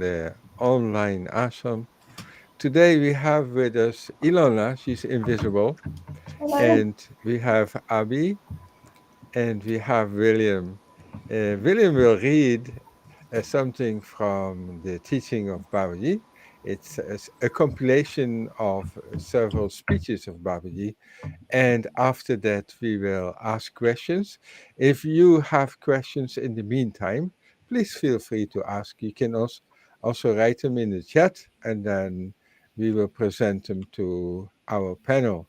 the online ashram. Today we have with us Ilona, she's invisible, Hello. and we have Abby, and we have William. William will read something from the teaching of Babaji. It's a compilation of several speeches of Babaji, and after that we will ask questions. If you have questions in the meantime, please feel free to ask. You can also write them in the chat, and then we will present them to our panel.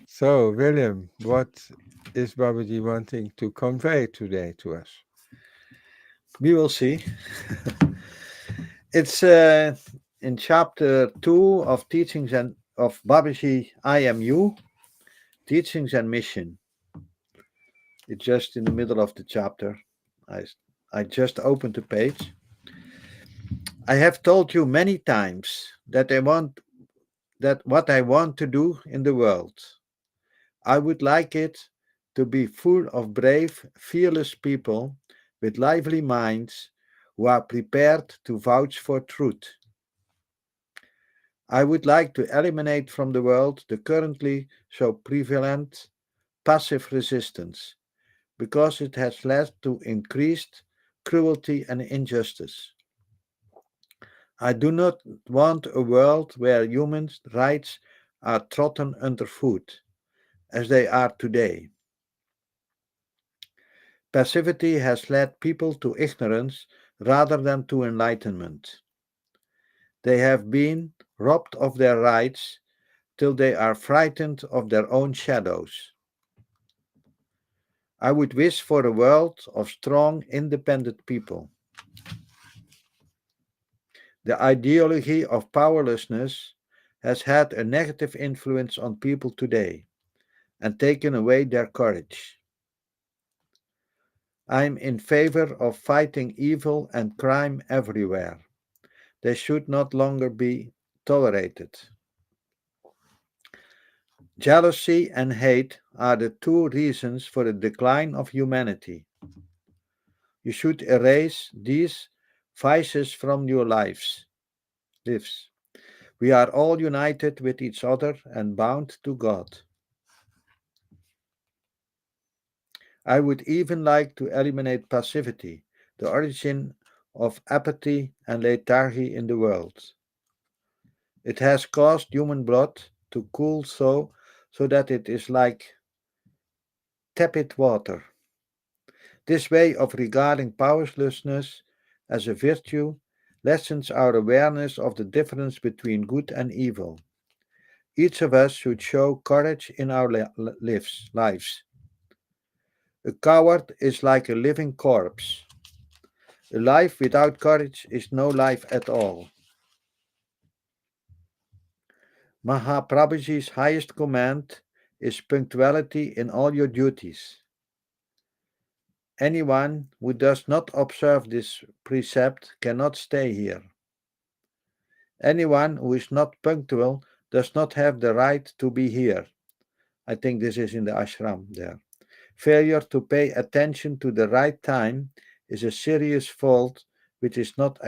So, William, what is Babaji wanting to convey today to us? We will see. It's in chapter 2 of teachings and of Babaji I Am You, teachings and mission. It's just in the middle of the chapter. I, I just opened the page. I have told you many times that what I want to do in the world. I would like it to be full of brave, fearless people with lively minds who are prepared to vouch for truth. I would like to eliminate from the world the currently so prevalent passive resistance because it has led to increased cruelty and injustice. I do not want a world where human rights are trodden underfoot, as they are today. Passivity has led people to ignorance rather than to enlightenment. They have been robbed of their rights till they are frightened of their own shadows. I would wish for a world of strong, independent people. The ideology of powerlessness has had a negative influence on people today and taken away their courage. I am in favor of fighting evil and crime everywhere. They should not longer be tolerated. Jealousy and hate are the two reasons for the decline of humanity. You should erase these vices from your lives. We are all united with each other and bound to God. I would even like to eliminate passivity, the origin of apathy and lethargy in the world. It has caused human blood to cool so that it is like tepid water. This way of regarding powerlessness as a virtue lessens our awareness of the difference between good and evil. Each of us should show courage in our lives. A coward is like a living corpse. A life without courage is no life at all. Mahaprabhuji's highest command is punctuality in all your duties. Anyone who does not observe this precept cannot stay here. Anyone who is not punctual does not have the right to be here. I think this is in the ashram there. Failure to pay attention to the right time is a serious fault which is not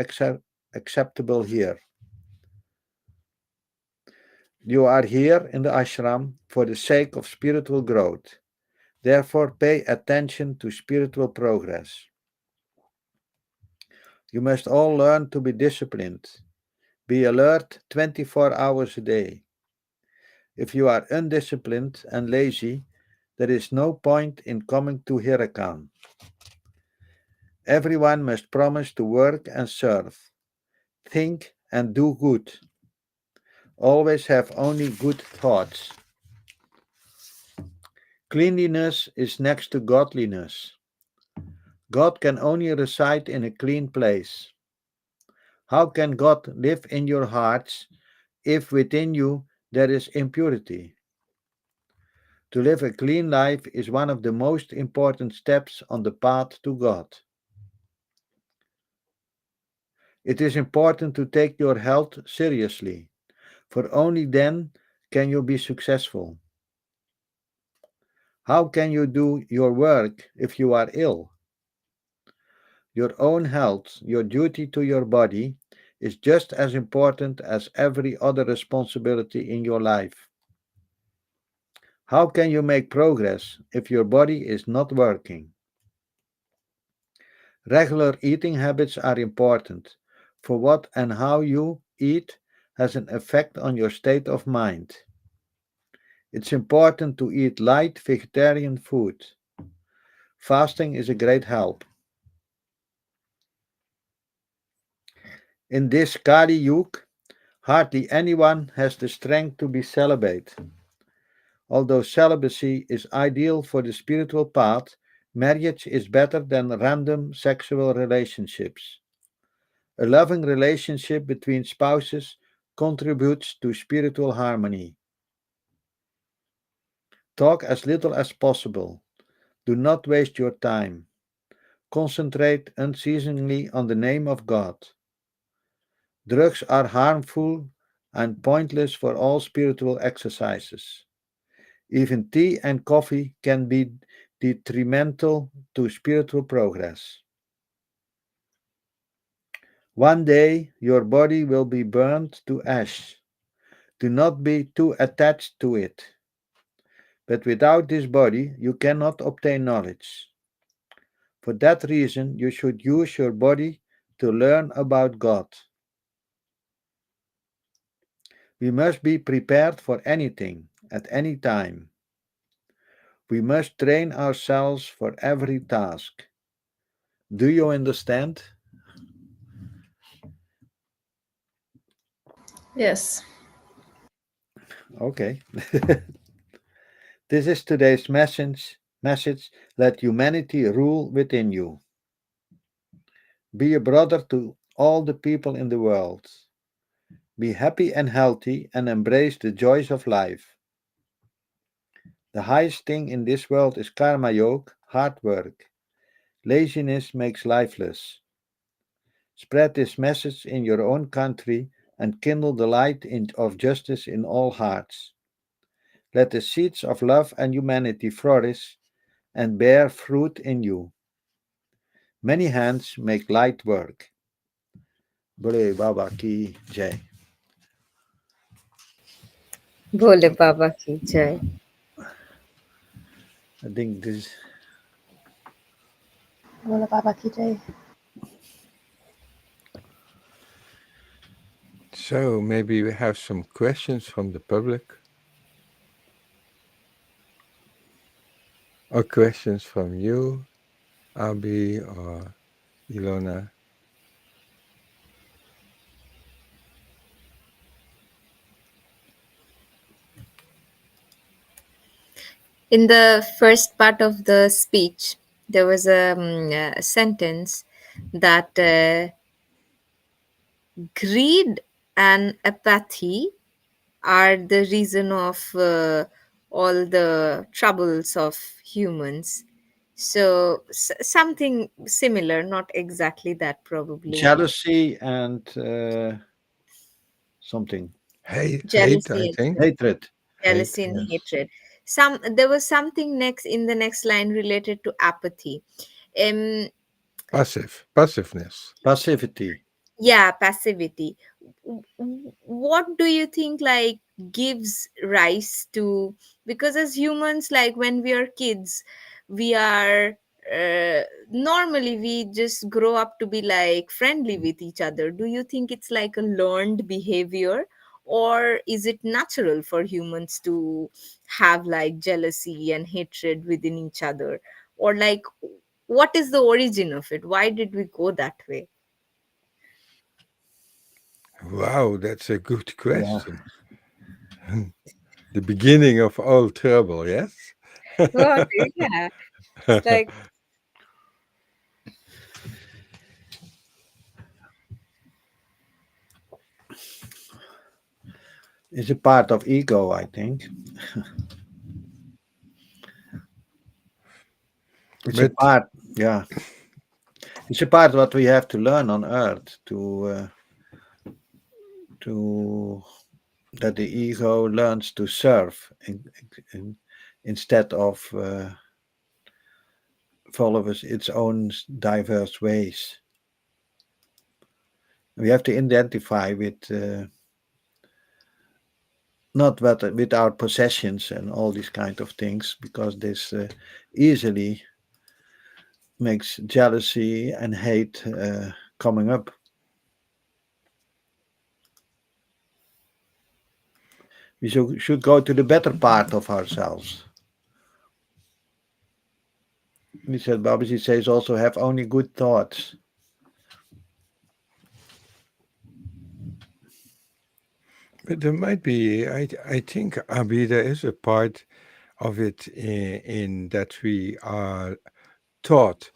acceptable here. You are here in the ashram for the sake of spiritual growth. Therefore, pay attention to spiritual progress. You must all learn to be disciplined. Be alert 24 hours a day. If you are undisciplined and lazy, there is no point in coming to Hirakan. Everyone must promise to work and serve, think and do good. Always have only good thoughts. Cleanliness is next to godliness. God can only reside in a clean place. How can God live in your hearts if within you there is impurity? To live a clean life is one of the most important steps on the path to God. It is important to take your health seriously, for only then can you be successful. How can you do your work if you are ill? Your own health, your duty to your body, is just as important as every other responsibility in your life. How can you make progress if your body is not working? Regular eating habits are important, for what and how you eat has an effect on your state of mind. It's important to eat light vegetarian food. Fasting is a great help. In this Kali Yuga, hardly anyone has the strength to be celibate. Although celibacy is ideal for the spiritual path, marriage is better than random sexual relationships. A loving relationship between spouses contributes to spiritual harmony. Talk as little as possible. Do not waste your time. Concentrate unceasingly on the name of God. Drugs are harmful and pointless for all spiritual exercises. Even tea and coffee can be detrimental to spiritual progress. One day your body will be burned to ash. Do not be too attached to it. But without this body, you cannot obtain knowledge. For that reason, you should use your body to learn about God. We must be prepared for anything, at any time. We must train ourselves for every task. Do you understand? Yes. Okay. This is today's message. Let humanity rule within you. Be a brother to all the people in the world. Be happy and healthy and embrace the joys of life. The highest thing in this world is karma yoga, hard work. Laziness makes lifeless. Spread this message in your own country and kindle the light of justice in all hearts. Let the seeds of love and humanity flourish and bear fruit in you. Many hands make light work. Bole Baba ki jai. Bole Baba ki jai. I think this. Bola Baba ki jai. So maybe we have some questions from the public or questions from you, Abi or Ilona. In the first part of the speech, there was a sentence that greed and apathy are the reason of all the troubles of humans. So something similar, not exactly that probably. Jealousy and something. Hey, hate, I Jealousy and think. Hatred. Hate, jealousy and yes. hatred. There was something next in the next line related to apathy. Um, Passiveness. Passivity. yeah, passivity. What do you think like gives rise to, because as humans, like when we are kids, we are normally we just grow up to be like friendly with each other. Do you think it's like a learned behavior, or is it natural for humans to have like jealousy and hatred within each other, or like what is the origin of it? Why did we go that way? Wow, that's a good Yeah. question. The beginning of all trouble, yes? Well, yeah, it's like It's a part of ego, I think. It's a But part, yeah. It's a part what we have to learn on earth to that the ego learns to serve instead of follows its own diverse ways. We have to identify not with our possessions and all these kind of things, because this easily makes jealousy and hate coming up. We should go to the better part of ourselves. He said, Babaji says also have only good thoughts. But there might be, I think, Abi, there is a part of it in that we are taught.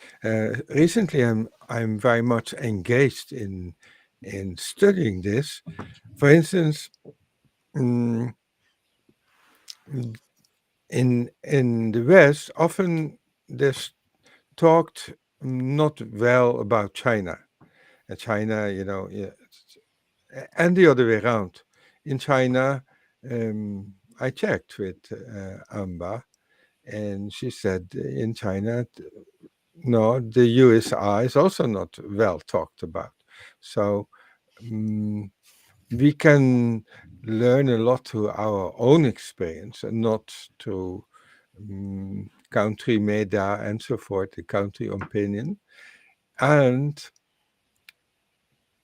Recently, I'm very much engaged in studying this. For instance, mm, in the West, often there's talked not well about China. China, yeah, and the other way around. In China, I checked with Amba, and she said in China, no, the USR is also not well talked about. So um, we can learn a lot through our own experience and not to country media and so forth, the country opinion. And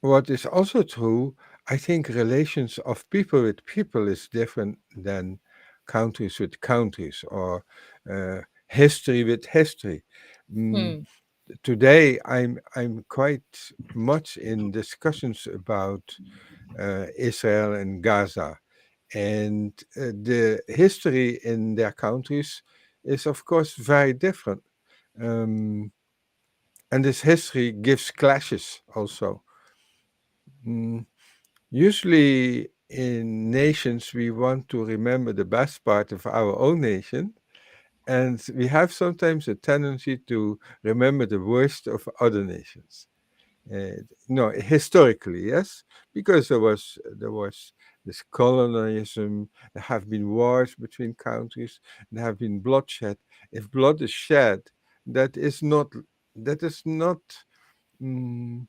what is also true, I think relations of people with people is different than countries with countries or history with history. Mm, Hmm. Today, I'm quite much in discussions about Israel and Gaza, and the history in their countries is, of course, very different. Um, and this history gives clashes also. Mm, Usually, in nations, we want to remember the best part of our own nation, and we have sometimes a tendency to remember the worst of other nations. No, historically, yes, because there was this colonialism. There have been wars between countries. There have been bloodshed. If blood is shed, that is not that is not mm,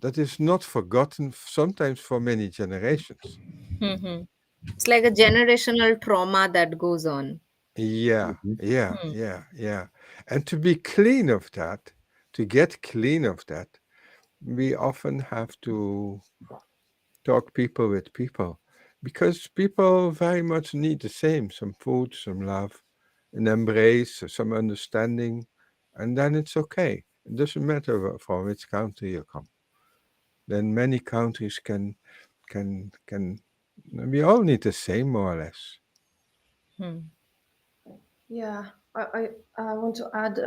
that is not forgotten. Sometimes for many generations. Hmm. It's like a generational trauma that goes on. Yeah, Mhm. yeah, Hmm. yeah, yeah. And to be clean of that, to get clean of that, we often have to talk people with people because people very much need the same, some food, some love, an embrace, some understanding, and then it's okay. It doesn't matter from which country you come. Then many countries can we all need the same more or less. Hmm. Yeah, I want to add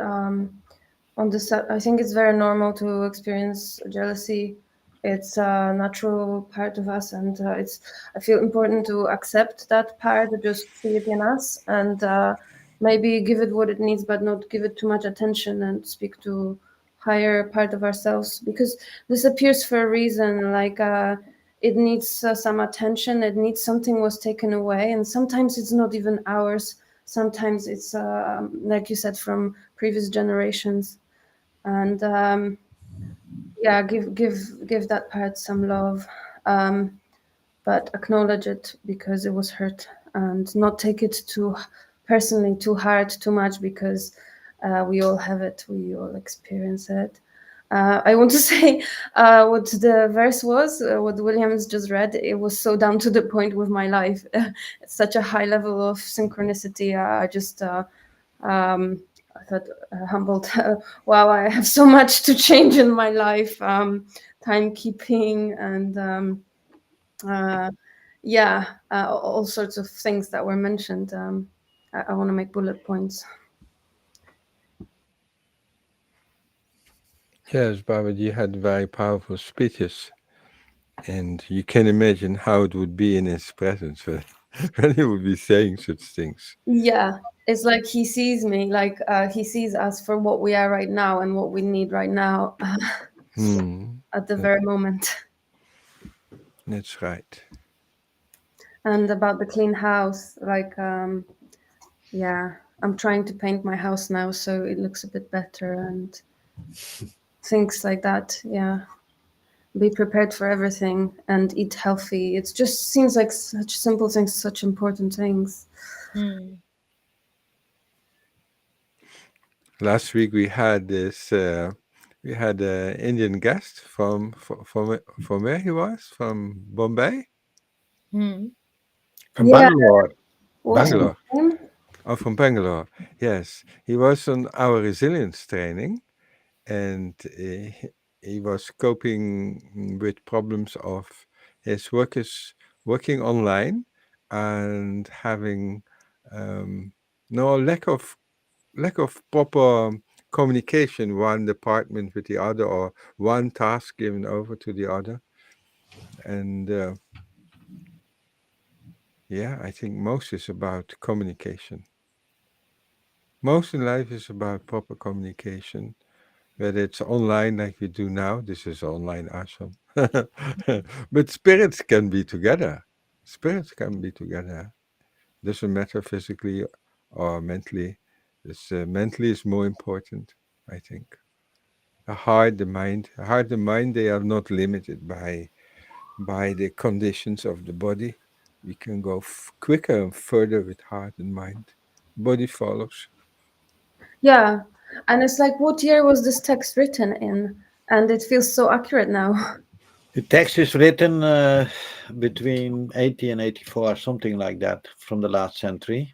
on this. I think it's very normal to experience jealousy. It's a natural part of us, and it's. I feel important to accept that part, just see it in us, and maybe give it what it needs, but not give it too much attention, and speak to higher part of ourselves because this appears for a reason. Like it needs some attention. It needs something was taken away, and sometimes it's not even ours. Sometimes it's like you said from previous generations, and yeah, give that part some love, but acknowledge it because it was hurt, and not take it too personally, too hard, too much because we all have it, we all experience it. I want to say what the verse was, what Williams just read. It was so down to the point with my life. It's such a high level of synchronicity. I just I thought humbled. Wow, I have so much to change in my life. Timekeeping and uh, yeah, all sorts of things that were mentioned. I want to make bullet points. Yes, Babaji had very powerful speeches, and you can imagine how it would be in his presence when, when he would be saying such things. Yeah, it's like he sees me, like he sees us for what we are right now and what we need right now Hmm. at the That, very moment. that's right. And about the clean house, like yeah. I'm trying to paint my house now so it looks a bit better and things like that. Yeah. Be prepared for everything and eat healthy. It just seems like such simple things, such important things. Hmm. Last week we had this. We had an Indian guest from where he was, from Bombay, Hmm. From Yeah. Bangalore. What's his Bangalore. Bangalore. name? Oh, from Bangalore. Yes, he was on our resilience training, and he was coping with problems of his workers working online and having um, no lack of proper communication, one department with the other, or one task given over to the other. And yeah, I think most is about communication. Most in life is about proper communication, whether it's online like we do now. This is online ashram. But spirits can be together. Spirits can be together. Doesn't matter physically or mentally. Mentally is more important, I think. The heart, the mind, they are not limited by the conditions of the body. We can go quicker and further with heart and mind. Body follows. Yeah. And it's like, what year was this text written in? And it feels so accurate now. The text is written between 80 and 84, something like that, from the last century.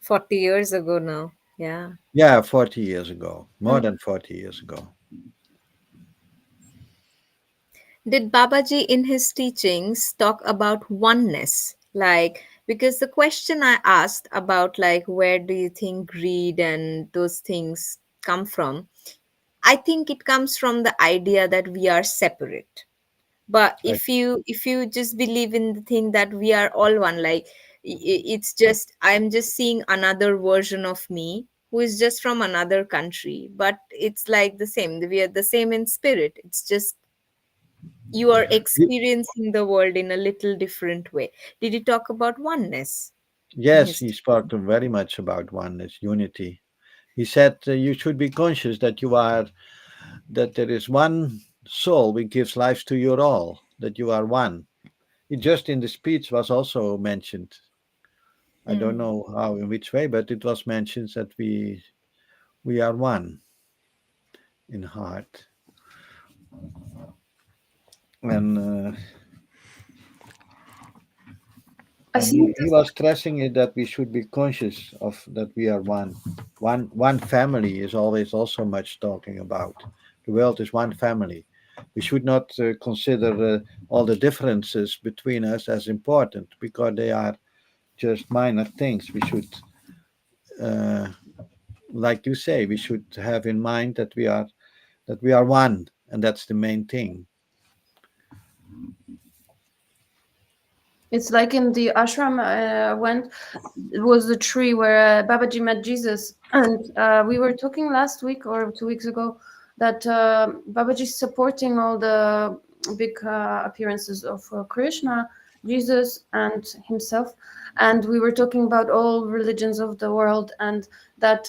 40 years ago now. Yeah. Yeah, 40 years ago, more Mm. than 40 years ago. Did Babaji in his teachings talk about oneness? Like, because the question I asked about, like, where do you think greed and those things come from? I think it comes from the idea that we are separate. But Like, if you just believe in the thing that we are all one, like it's just I'm just seeing another version of me who is just from another country, but it's like the same. We are the same in spirit. It's just you are y- experiencing the world in a little different way. Did he talk about oneness in yes, his he spoke very much about oneness, unity. He said you should be conscious that there is one soul which gives life to your all, that you are one. It just in the speech was also mentioned. I don't Hmm. know how, in which way, but it was mentioned that we are one in heart. And I and think he was stressing it that we should be conscious of that we are one. One family is always also much talking about. The world is one family. We should not consider all the differences between us as important because they are just minor things. We should, uh, like you say, we should have in mind that we are one, and that's the main thing. it's like in the ashram went, it was the tree where Babaji met Jesus, and we were talking last week or 2 weeks ago that Babaji is supporting all the big appearances of Krishna, Jesus, and himself, and we were talking about all religions of the world, and that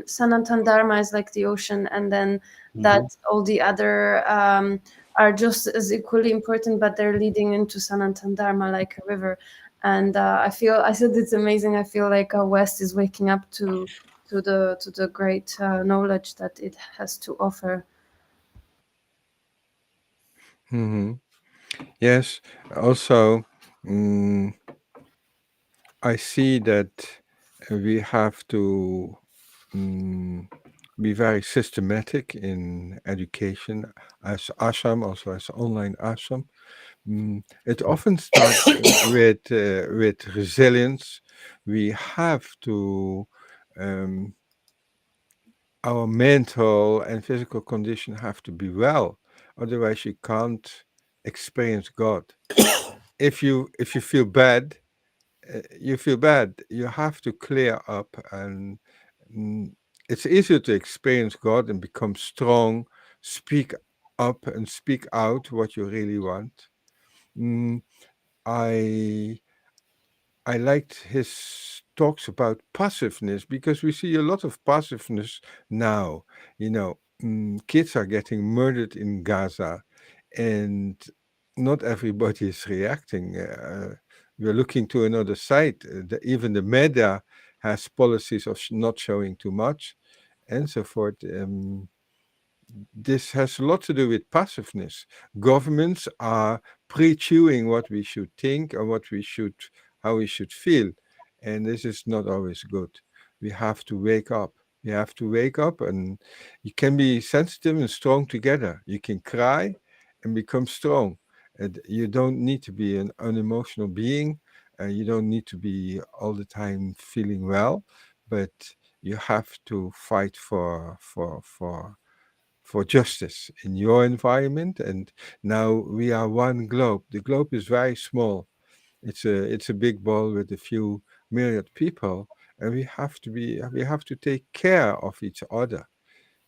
Sanatan Dharma is like the ocean, and then that Mhm. all the other are just as equally important, but they're leading into Sanatan Dharma like a river. And I said it's amazing. I feel like West is waking up to the great knowledge that it has to offer. Hmm. Yes. Also, mm, I see that we have to mm, be very systematic in education as ashram, also as online ashram. It often starts with resilience. We have to um, our mental and physical condition have to be well, otherwise you can't experience God. If you feel bad, you feel bad. You have to clear up, and mm, it's easier to experience God and become strong, speak up and speak out what you really want. Mm, I I liked his talks about passiveness because we see a lot of passiveness now. You know, kids are getting murdered in Gaza, and not everybody is reacting. We're looking to another side. Even the media has policies of not showing too much and so forth. This has a lot to do with passiveness. Governments are pre-chewing what we should think or what we should, how we should feel, and this is not always good. We have to wake up. We have to wake up, and you can be sensitive and strong together. You can cry and become strong. And you don't need to be an unemotional being. You don't need to be all the time feeling well, but you have to fight for justice in your environment. And now we are one globe. The globe is very small. It's a big ball with a few million people, and we have to take care of each other.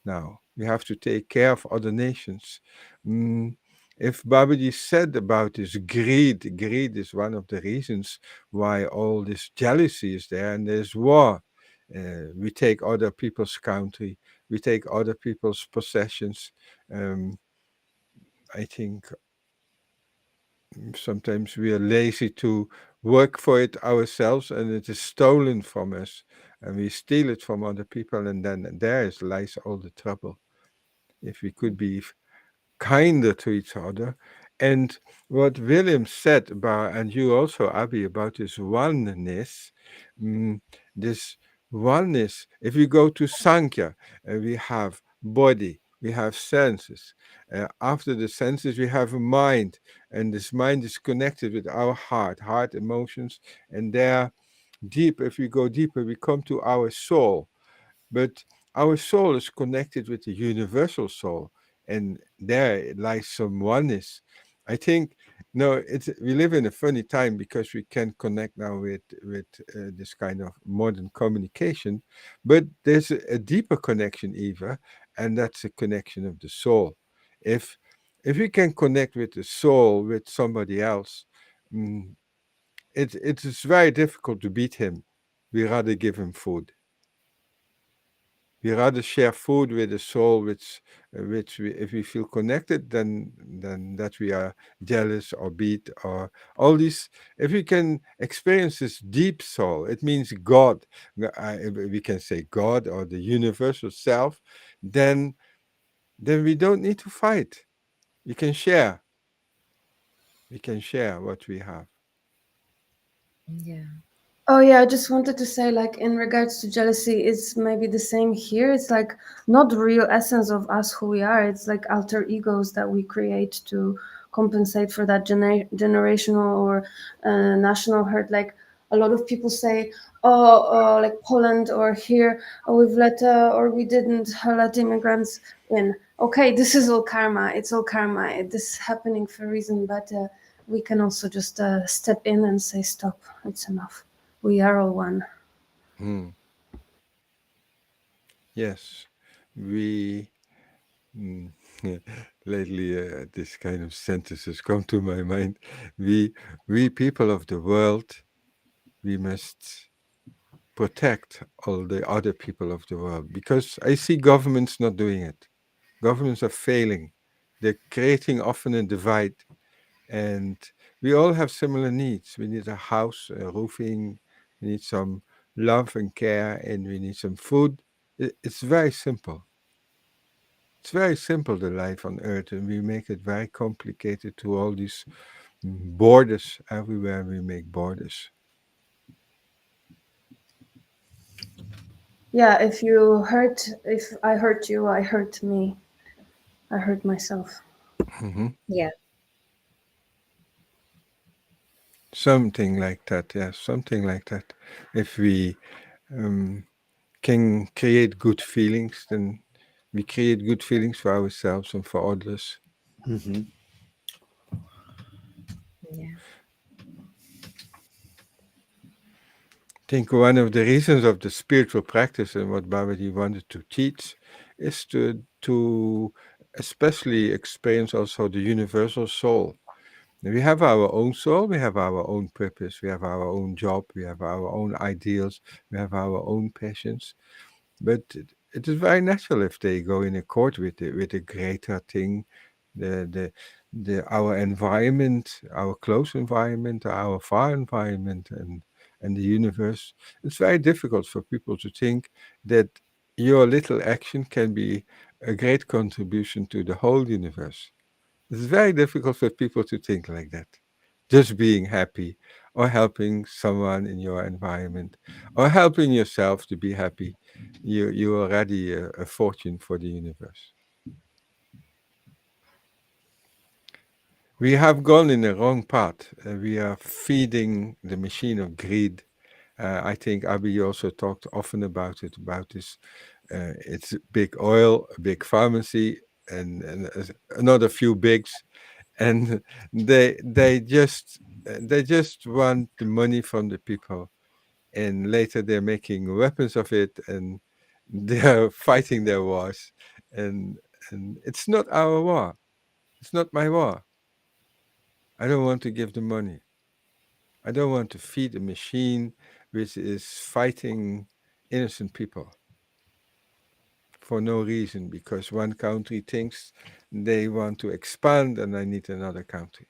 Now we have to take care of other nations. Mm, if Babaji said about this greed is one of the reasons why all this jealousy is there and there's war. We take other people's country, we take other people's possessions. Um, I think sometimes we are lazy to work for it ourselves, and it is stolen from us, and we steal it from other people, and then lies all the trouble. If we could be kinder to each other. And what William said about, and you also, Abby, about this oneness, mm, this oneness, if we go to Sankhya, we have body, we have senses. After the senses, we have a mind, and this mind is connected with our heart emotions, and there, deep, if we go deeper, we come to our soul. But our soul is connected with the universal soul, and there lies some oneness. I think no, we live in a funny time because we can connect now with this kind of modern communication, but there's a deeper connection, Eva, and that's a connection of the soul. If if we can connect with the soul with somebody else, mm, it is very difficult to beat him. We rather give him food. We rather share food with a soul which we, if we feel connected, then that we are jealous or beat or all these. If we can experience this deep soul, it means God. We can say God or the universal self. Then we don't need to fight. We can share. We can share what we have. Yeah. Oh yeah, I just wanted to say, like, in regards to jealousy, it's maybe the same here. It's like not the real essence of us who we are. It's like alter egos that we create to compensate for that generational or national hurt. Like a lot of people say, oh, like Poland or here, oh, we've let or we didn't let immigrants in. Okay, this is all karma. It's all karma. This is happening for a reason, but we can also just step in and say, stop. It's enough. We are all one. Hmm. Yes, we. Mm, lately, this kind of sentences come to my mind. We, we people of the world, we must protect all the other people of the world because I see governments not doing it. Governments are failing. They're creating often a divide, and we all have similar needs. We need a house, a roofing, we need some love and care, and we need some food. It's very simple. It's very simple, the life on Earth, and we make it very complicated to all these borders. Everywhere we make borders. Yeah, if I hurt you, I hurt me. I hurt myself. Hmm. Yeah. Something like that, yes, something like that. If we um, can create good feelings, then we create good feelings for ourselves and for others. Mm-hmm. Yeah. I think one of the reasons of the spiritual practice and what Babaji wanted to teach is to especially experience also the universal soul. We have our own soul, we have our own purpose, we have our own job, we have our own ideals, we have our own passions. But it is very natural if they go in accord with the greater thing, the the our environment, our close environment, our far environment, and the universe. It's very difficult for people to think that your little action can be a great contribution to the whole universe. It's very difficult for people to think like that. Just being happy or helping someone in your environment or helping yourself to be happy, you're already a fortune for the universe. We have gone in the wrong path. We are feeding the machine of greed. I think Abi also talked often about it, about this. It's big oil, a big pharmacy, and another few bigs, and they just want the money from the people, and later they're making weapons of it, and they're fighting their wars, and and it's not our war. It's not my war. I don't want to give the money. I don't want to feed a machine which is fighting innocent people for no reason because one country thinks they want to expand and I need another country.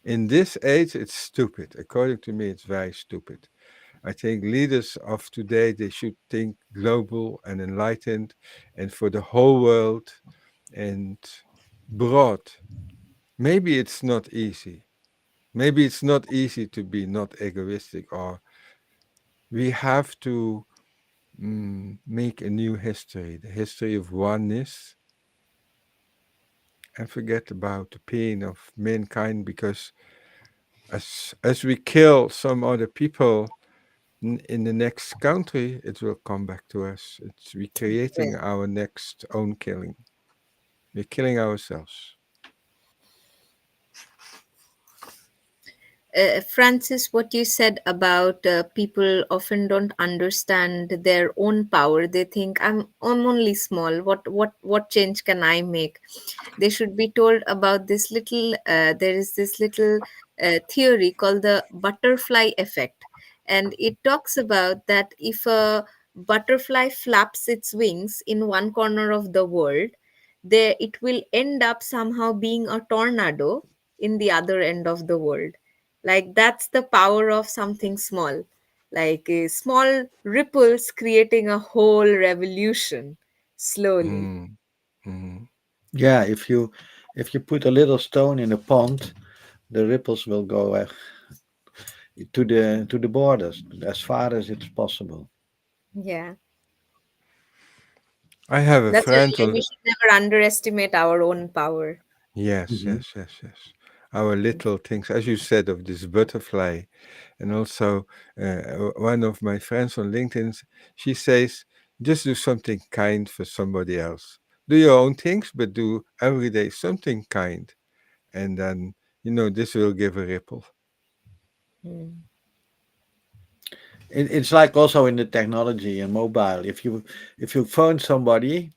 In this age, it's stupid. According to me, it's very stupid. I think leaders of today, they should think global and enlightened and for the whole world and broad. Maybe it's not easy. Maybe it's not easy to be not egoistic, or we have to make a new history, the history of oneness, and forget about the pain of mankind because as we kill some other people in the next country, it will come back to us. It's we creating our next own killing. We're killing ourselves. Francis, what you said about people often don't understand their own power. They think I'm only small. What change can I make? They should be told about this little. There is this little theory called the butterfly effect, and it talks about that if a butterfly flaps its wings in one corner of the world, there it will end up somehow being a tornado in the other end of the world. Like that's the power of something small, like small ripples creating a whole revolution slowly. Mm, mm. Yeah, if you put a little stone in a pond, the ripples will go to the borders as far as it's possible. Yeah, I have a that's why friend we on. should never underestimate our own power. Yes, Mhm. yes, yes, yes. Our little things, as you said, of this butterfly. And also, one of my friends on LinkedIn, she says, just do something kind for somebody else. Do your own things, but do every day something kind. And then, this will give a ripple. Mm. It's like also in the technology and mobile. If you phone somebody,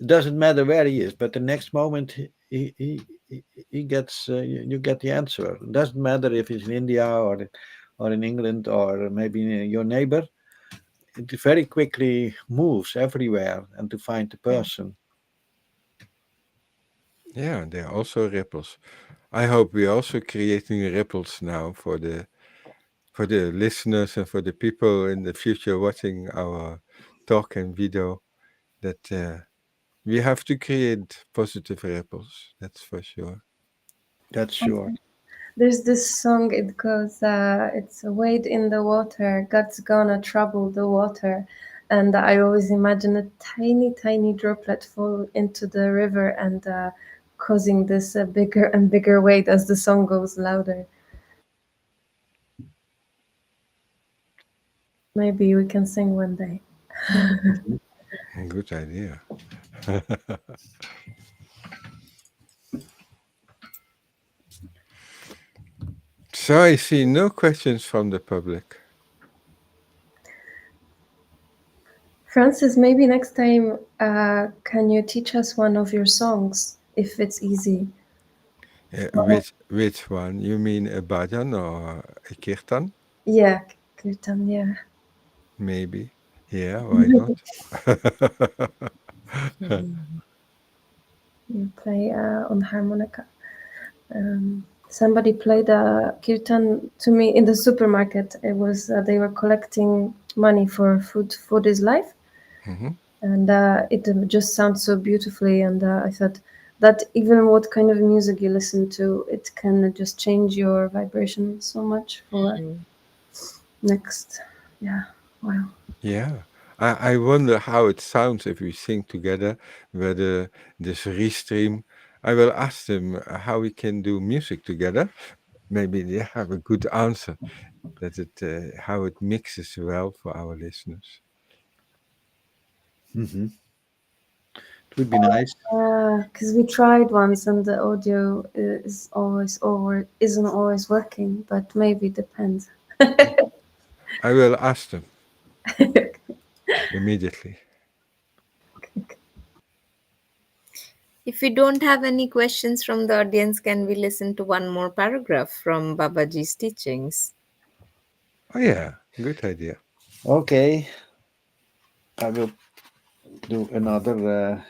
it doesn't matter where he is, but the next moment he gets you get the answer. It doesn't matter if he's in India or in England or maybe your neighbor. It very quickly moves everywhere and to find the person. Yeah, there are also ripples. I hope we're also creating ripples now for the listeners and for the people in the future watching our talk and video that we have to create positive ripples. That's for sure. That's sure. There's this song, it goes, it's a wade in the water, God's gonna trouble the water. And I always imagine a tiny, tiny droplet fall into the river and causing this bigger and bigger wave as the song goes louder. Maybe we can sing one day. Mhm. Good idea. So I see no questions from the public. Francis, maybe next time, can you teach us one of your songs if it's easy? Which one? You mean a bhajan or a kirtan? Yeah, kirtan, yeah. Maybe. Yeah, why not? You play on harmonica. Somebody played a kirtan to me in the supermarket. It was they were collecting money for food. Food is life, Mhm. and it just sounds so beautifully. And I thought that even what kind of music you listen to, it can just change your vibration so much for next. Yeah, wow. Yeah. I wonder how it sounds if we sing together, whether this restream. I will ask them how we can do music together. Maybe they have a good answer that how it mixes well for our listeners. Hmm. It would be nice. Because we tried once and the audio is always over, isn't always working, but maybe depends. I will ask them immediately. If we don't have any questions from the audience, can we listen to one more paragraph from Babaji's teachings? Oh yeah, good idea. Okay, I will do another.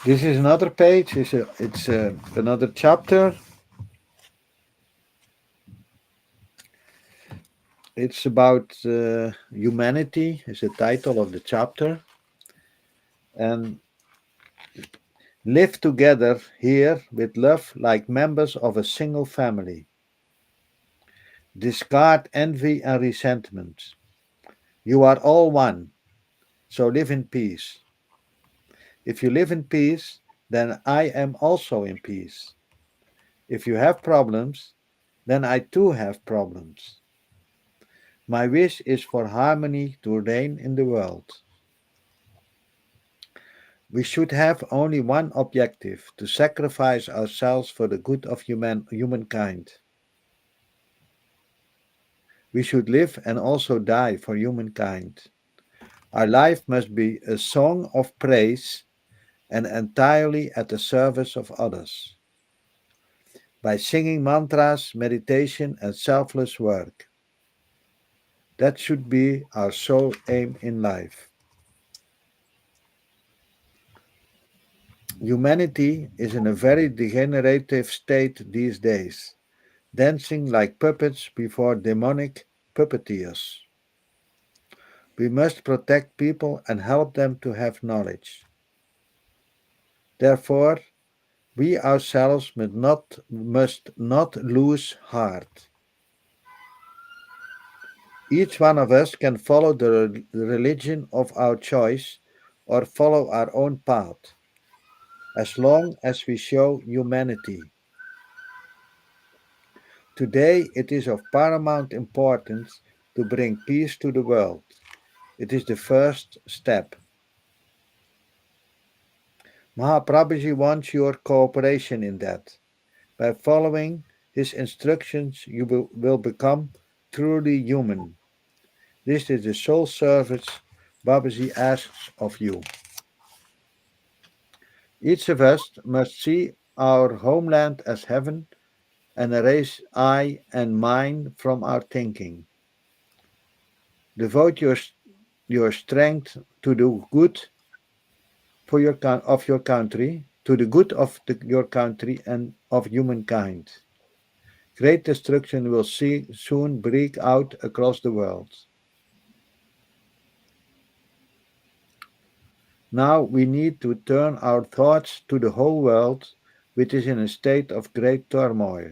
This is another page. It's another chapter. It's about humanity. Is the title of the chapter, and live together here with love like members of a single family. Discard envy and resentment. You are all one, so live in peace. If you live in peace, then I am also in peace. If you have problems, then I too have problems. My wish is for harmony to reign in the world. We should have only one objective to sacrifice ourselves for the good of humankind. We should live and also die for humankind. Our life must be a song of praise and entirely at the service of others. By singing mantras, meditation, and selfless work. That should be our sole aim in life. Humanity is in a very degenerative state these days, dancing like puppets before demonic puppeteers. We must protect people and help them to have knowledge. Therefore, we ourselves must not lose heart. Each one of us can follow the religion of our choice or follow our own path, as long as we show humanity. Today it is of paramount importance to bring peace to the world. It is the first step. Mahaprabhuji wants your cooperation in that. By following his instructions, you will become truly human. This is the sole service Babaji asks of you. Each of us must see our homeland as heaven and erase I and mine from our thinking. Devote your strength to the good of your country, to the good of your country and of humankind. Great destruction will soon break out across the world. Now we need to turn our thoughts to the whole world, which is in a state of great turmoil.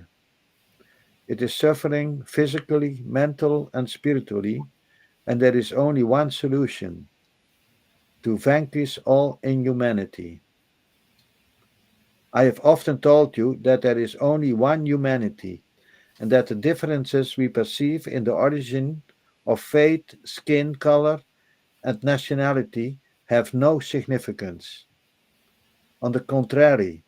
It is suffering physically, mentally, and spiritually, and there is only one solution: to vanquish all inhumanity. I have often told you that there is only one humanity, and that the differences we perceive in the origin of faith, skin color, and nationality have no significance. On the contrary,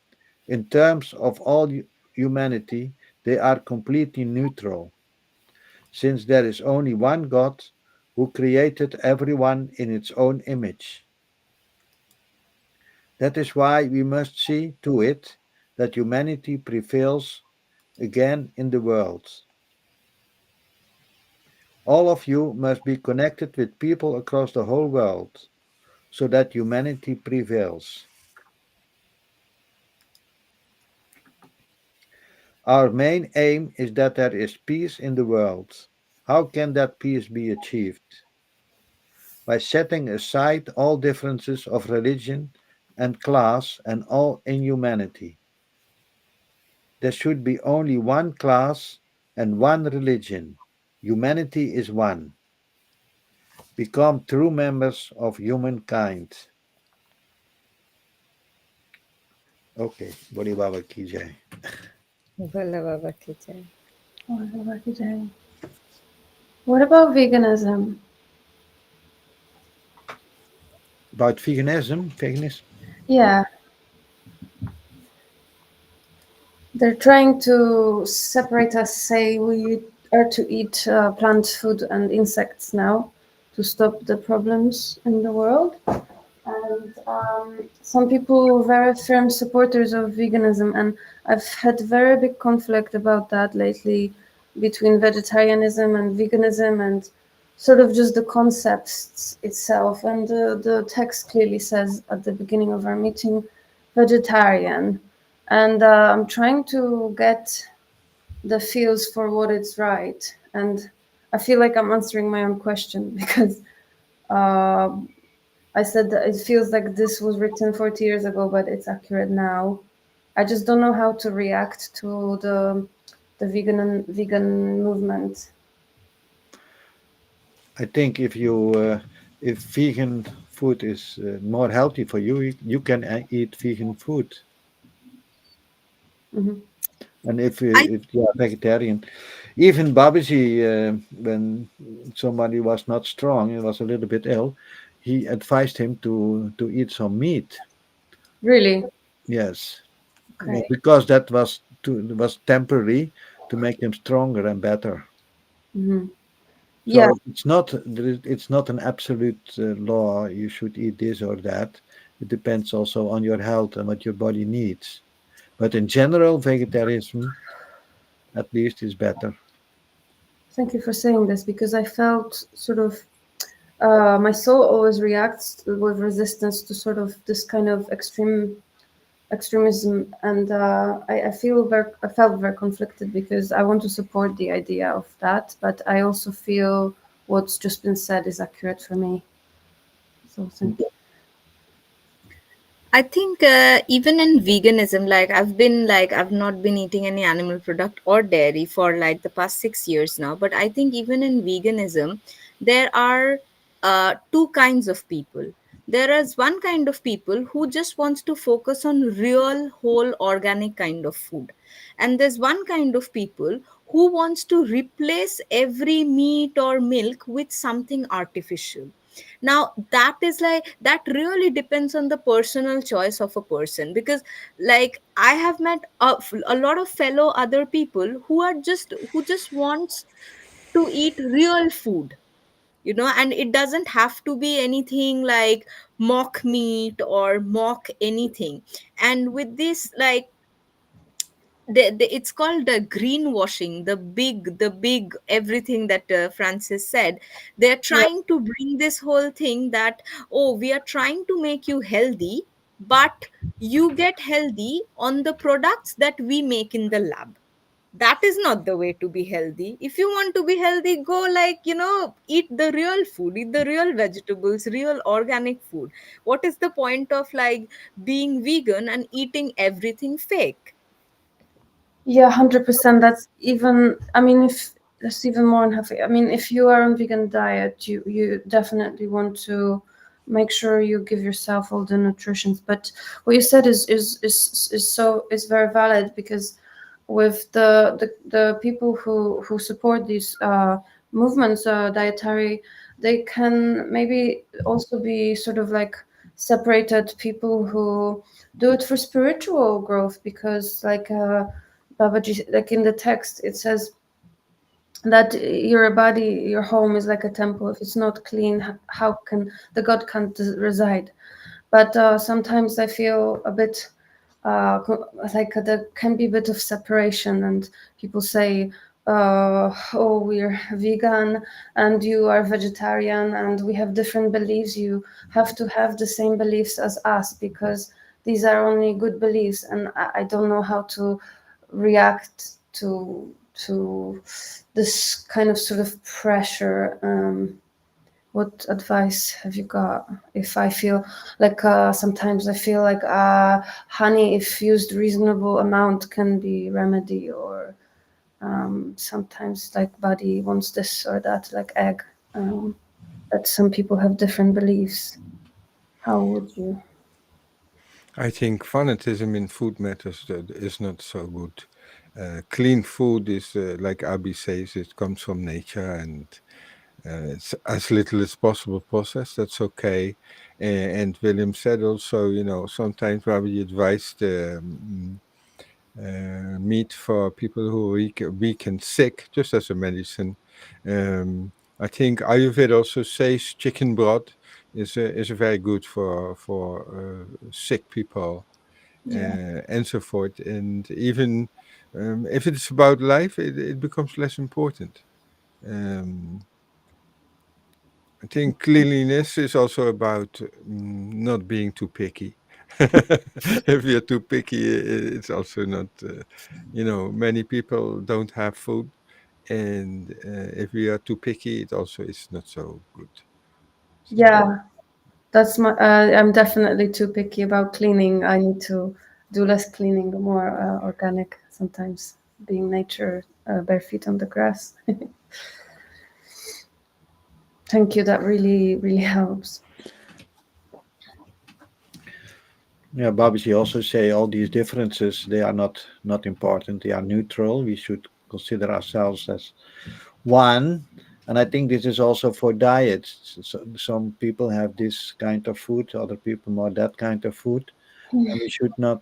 in terms of all humanity, they are completely neutral, since there is only one God who created everyone in its own image. That is why we must see to it that humanity prevails again in the world. All of you must be connected with people across the whole world so that humanity prevails. Our main aim is that there is peace in the world. How can that peace be achieved? By setting aside all differences of religion and class and all inhumanity. There should be only one class and one religion. Humanity is one. Become true members of humankind. Okay, Boli Baba ki jai. Bhola Baba ki jai. What about veganism? About veganism. Yeah, they're trying to separate us, say we are to eat plant food and insects now to stop the problems in the world. And some people were very firm supporters of veganism, and I've had very big conflict about that lately between vegetarianism and veganism and sort of just the concepts itself. And the text clearly says at the beginning of our meeting, vegetarian. And I'm trying to get the feels for what is right. And I feel like I'm answering my own question because uh, I said that it feels like this was written 40 years ago, but it's accurate now. I just don't know how to react to the vegan movement. I think if vegan food is more healthy for you, you can eat vegan food. Hmm. And I if you are vegetarian, even Babaji, when somebody was not strong, he was a little bit ill, he advised him to eat some meat. Really? Yes, Okay. because that was temporary to make him stronger and better. Hmm. Yeah, So it's not an absolute law. You should eat this or that. It depends also on your health and what your body needs. But in general, vegetarianism at least is better. thank you for saying this because I felt sort of my soul always reacts with resistance to sort of this kind of extremism, and I felt very conflicted because I want to support the idea of that, but I also feel what's just been said is accurate for me. So thank you. I think even in veganism, like I've not been eating any animal product or dairy for like the past 6 years now. But I think even in veganism, there are two kinds of people. There is one kind of people who just wants to focus on real, whole, organic kind of food, and there's one kind of people who wants to replace every meat or milk with something artificial. Now that is like that really depends on the personal choice of a person, because like I have met a lot of fellow other people who just wants to eat real food, and it doesn't have to be anything like mock meat or mock anything. And with this, like, it's called the greenwashing, the big everything that Francis said. They're Yeah, trying to bring this whole thing that, oh, we are trying to make you healthy, but you get healthy on the products that we make in the lab. That is not the way to be healthy. If you want to be healthy, go, like, eat the real food, eat the real vegetables, real organic food. What is the point of like being vegan and eating everything fake? yeah, 100%. That's even. I mean, if that's even more unhealthy. I mean, if you are on vegan diet, you definitely want to make sure you give yourself all the nutrition. But what you said is very valid because with the people who support these movements, dietary, they can maybe also be sort of like separated people who do it for spiritual growth because like Babaji, like in the text, it says that your body, your home is like a temple. If it's not clean, how can the god can't reside? But sometimes I feel a bit like there can be a bit of separation, and people say, "Oh, we're vegan, and you are vegetarian, and we have different beliefs. You have to have the same beliefs as us because these are only good beliefs." And I don't know how to react to this kind of sort of pressure. What advice have you got? If I feel like sometimes I feel like honey, if used reasonable amount, can be remedy, or sometimes like body wants this or that, like egg. But some people have different beliefs. How would you? I think fanatism in food matters that is not so good. Clean food is, like Abi says, it comes from nature and it's as little as possible processed. That's okay. And William said also, sometimes Rabbi advised meat for people who are weak and sick, just as a medicine. Um, I think Ayurveda also says chicken broth is very good for sick people Yeah. and so forth. And even if it's about life, it becomes less important. Um, I think cleanliness is also about not being too picky. If you're too picky, it's also not. Many people don't have food, and if we are too picky, it also is not so good. So Yeah, that's my. I'm definitely too picky about cleaning. I need to do less cleaning, more organic. Sometimes being nature, bare feet on the grass. Thank you. That really, really helps. Yeah, Babaji also say all these differences, they are not important. They are neutral. We should consider ourselves as one. And I think this is also for diets. So, some people have this kind of food, other people more that kind of food, and we should not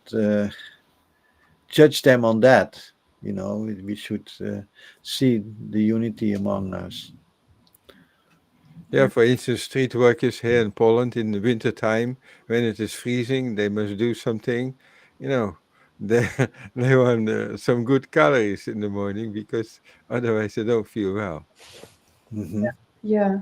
judge them on that. We should see the unity among us. yeah, for instance, street workers here in Poland in the winter time, when it is freezing, they must do something. You know, they they want some good calories in the morning because otherwise they don't feel well. Hmm. Yeah,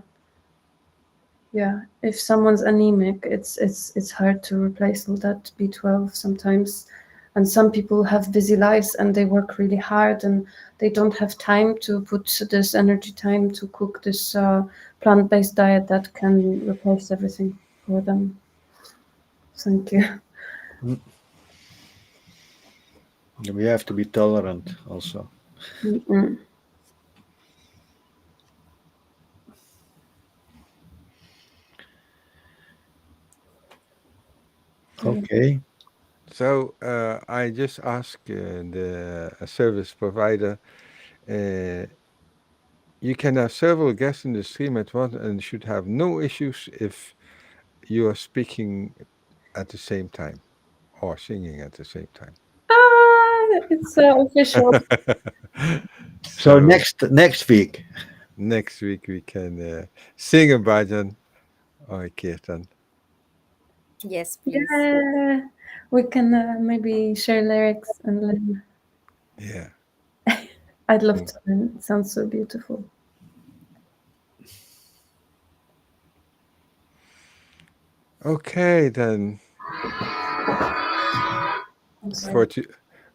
yeah. If someone's anemic, it's hard to replace all that B12 sometimes. And some people have busy lives and they work really hard and they don't have time to put this energy time to cook this plant-based diet that can replace everything for them. Thank you. We have to be tolerant also. Mm-mm. Yeah. Okay. So I just asked the service provider. Uh, you can have several guests in the stream at once and should have no issues if you are speaking at the same time or singing at the same time. It's official. So So next week. next week we can sing a bhajan or a kirtan. Yes, please. Yeah, we can maybe share lyrics and learn. Yeah. I'd love Mm. to learn. It sounds so beautiful. Okay, then I'm sorry. for to,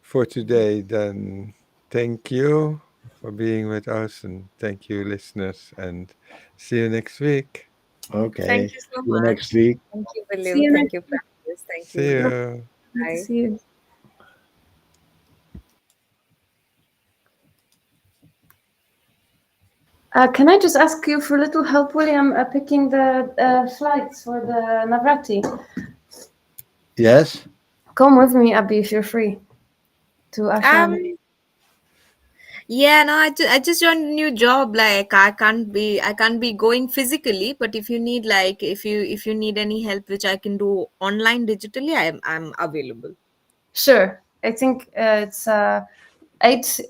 for today, then thank you for being with us and thank you, listeners, and see you next week. Okay. Thank you so See you next much. week. Thank you, See William. you Thank next you, week. Practice. Thank See you. you. Good to Bye. see you. Can I just ask you for a little help, William, picking the flights for the Navrati? Yes. Come with me, Abby, if you're free, to Ashram. Um, yeah, no, I just joined a new job. Like I can't be going physically, but if you need if you need any help which I can do online digitally, I'm available. Sure. I think it's 8